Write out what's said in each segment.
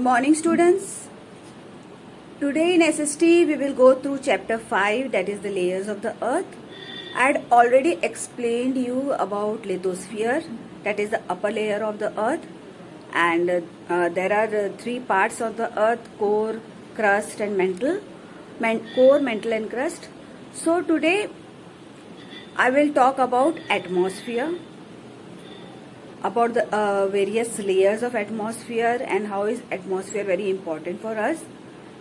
morning, students. Today in SST we will go through chapter 5, that is the layers of the earth. I had already explained you about lithosphere, that is the upper layer of the earth, and there are three parts of the earth: core, crust and mantle. Core, mantle and crust. So today I will talk about atmosphere, about the various layers of atmosphere and how is atmosphere very important for us.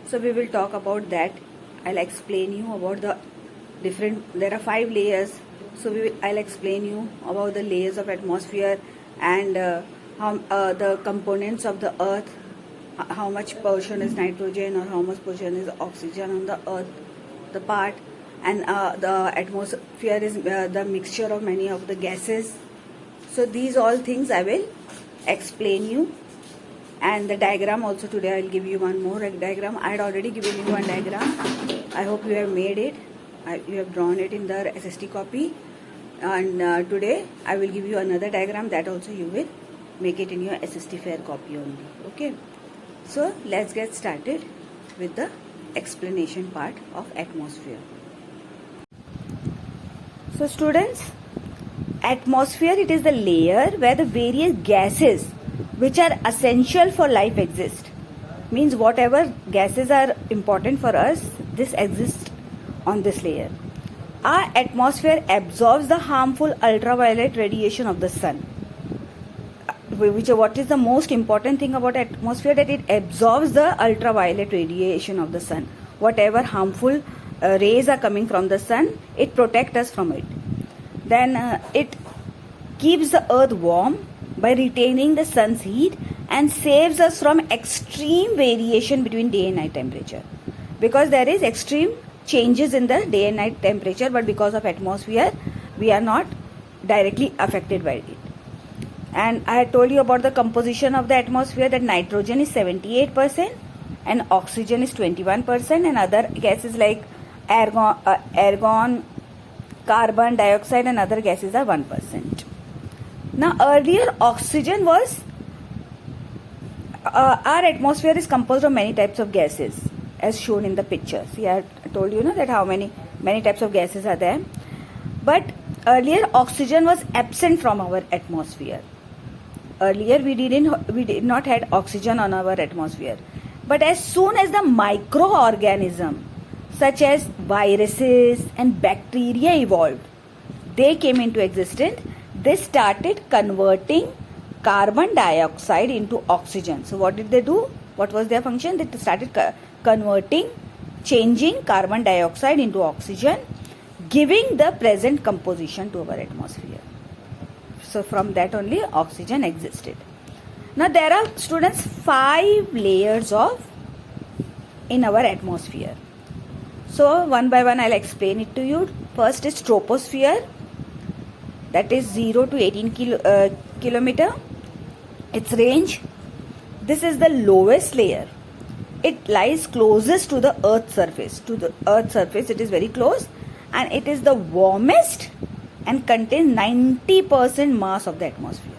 So we will talk about that. I'll explain you about the different, there are 5 layers. So I'll explain you about the layers of atmosphere and how the components of the earth, how much portion is nitrogen or how much portion is oxygen on the earth, the part, and the atmosphere is the mixture of many of the gases. So these all things I will explain you, and the diagram also today I will give you one more diagram. I had already given you one diagram. I hope you have made it. You have drawn it in the SST copy, and today I will give you another diagram that also you will make it in your SST fair copy only. Okay. So let's get started with the explanation part of atmosphere. So students, atmosphere, it is the layer where the various gases which are essential for life exist. Means whatever gases are important for us, this exists on this layer. Our atmosphere absorbs the harmful ultraviolet radiation of the sun. What is the most important thing about atmosphere? That it absorbs the ultraviolet radiation of the sun. Whatever harmful rays are coming from the sun, it protects us from it. Then it keeps the earth warm by retaining the sun's heat and saves us from extreme variation between day and night temperature. Because there is extreme changes in the day and night temperature, but because of atmosphere, we are not directly affected by it. And I had told you about the composition of the atmosphere, that nitrogen is 78% and oxygen is 21%, and other gases like argon, carbon dioxide and other gases are 1%. Now earlier oxygen was, our atmosphere is composed of many types of gases as shown in the picture. See, I told you that how many types of gases are there. But earlier oxygen was absent from our atmosphere. Earlier we did not had oxygen on our atmosphere. But as soon as the microorganism such as viruses and bacteria evolved, they came into existence, they started converting carbon dioxide into oxygen. So what did they do? What was their function? They started changing carbon dioxide into oxygen, giving the present composition to our atmosphere. So from that only oxygen existed. Now there are, students, 5 layers in our atmosphere. So one by one I'll explain it to you. First is troposphere, that is 0 to 18 kilometer, its range. This is the lowest layer. It lies closest to the earth's surface. To the earth's surface it is very close, and it is the warmest and contains 90% mass of the atmosphere.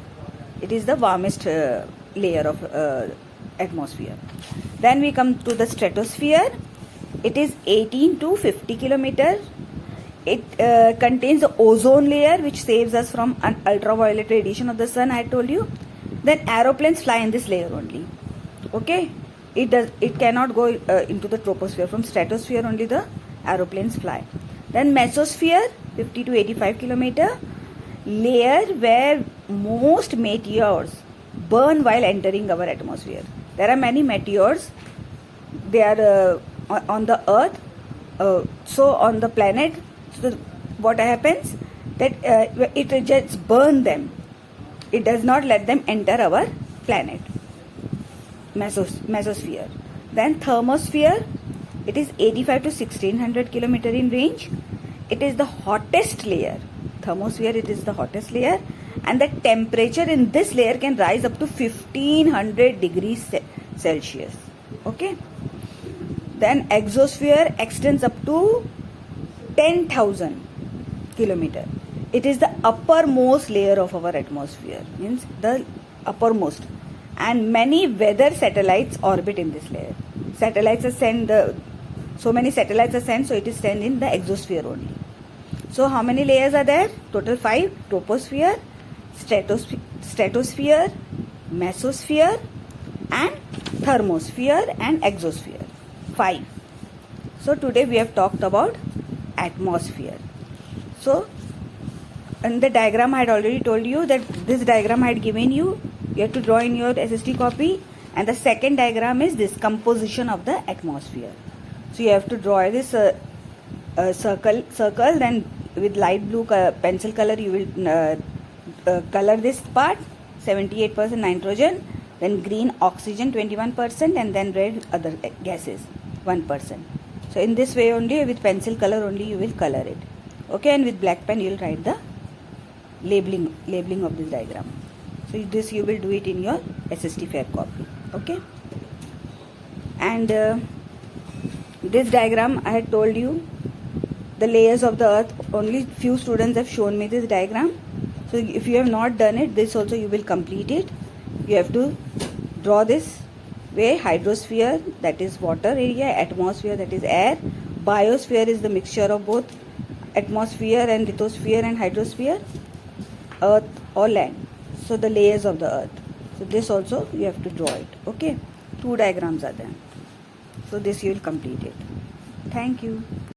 It is the warmest layer of atmosphere. Then we come to the stratosphere. It is 18 to 50 kilometers. It contains the ozone layer which saves us from ultraviolet radiation of the sun, I told you. Then aeroplanes fly in this layer only. Okay? It cannot go into the troposphere. From stratosphere only the aeroplanes fly. Then mesosphere, 50 to 85 kilometers. Layer where most meteors burn while entering our atmosphere. There are many meteors. They are on the earth, so on the planet. So what happens, that it just burn them. It does not let them enter our planet. Mesosphere. Then thermosphere, it is 85 to 1600 kilometer in range. It is the hottest layer. Thermosphere, it is the hottest layer, and the temperature in this layer can rise up to 1500 degrees Celsius. Okay. Then exosphere extends up to 10,000 kilometer. It is the uppermost layer of our atmosphere, means the uppermost. and many weather satellites orbit in this layer. Satellites are sent, so many satellites are sent, so it is sent in the exosphere only. So how many layers are there? Total 5. Troposphere, stratosphere, mesosphere, and thermosphere and exosphere. 5. So today we have talked about atmosphere. So in the diagram I had already told you that this diagram I had given you. You have to draw in your SST copy, and the second diagram is this composition of the atmosphere. So you have to draw this circle, then with light blue pencil color you will color this part, 78% nitrogen, then green oxygen 21%, and then red other gases 1%. So in this way only, with pencil color only you will color it. Okay, and with black pen you will write the labeling of this diagram. So this you will do it in your SST fair copy. Okay, and this diagram I had told you the layers of the earth. Only few students have shown me this diagram. So if you have not done it, this also you will complete it. You have to draw this way: hydrosphere, that is water area; atmosphere, that is air; biosphere is the mixture of both atmosphere and lithosphere and hydrosphere; earth or land. So the layers of the earth. So this also you have to draw it. Okay, 2 diagrams are there. So this you will complete it. Thank you.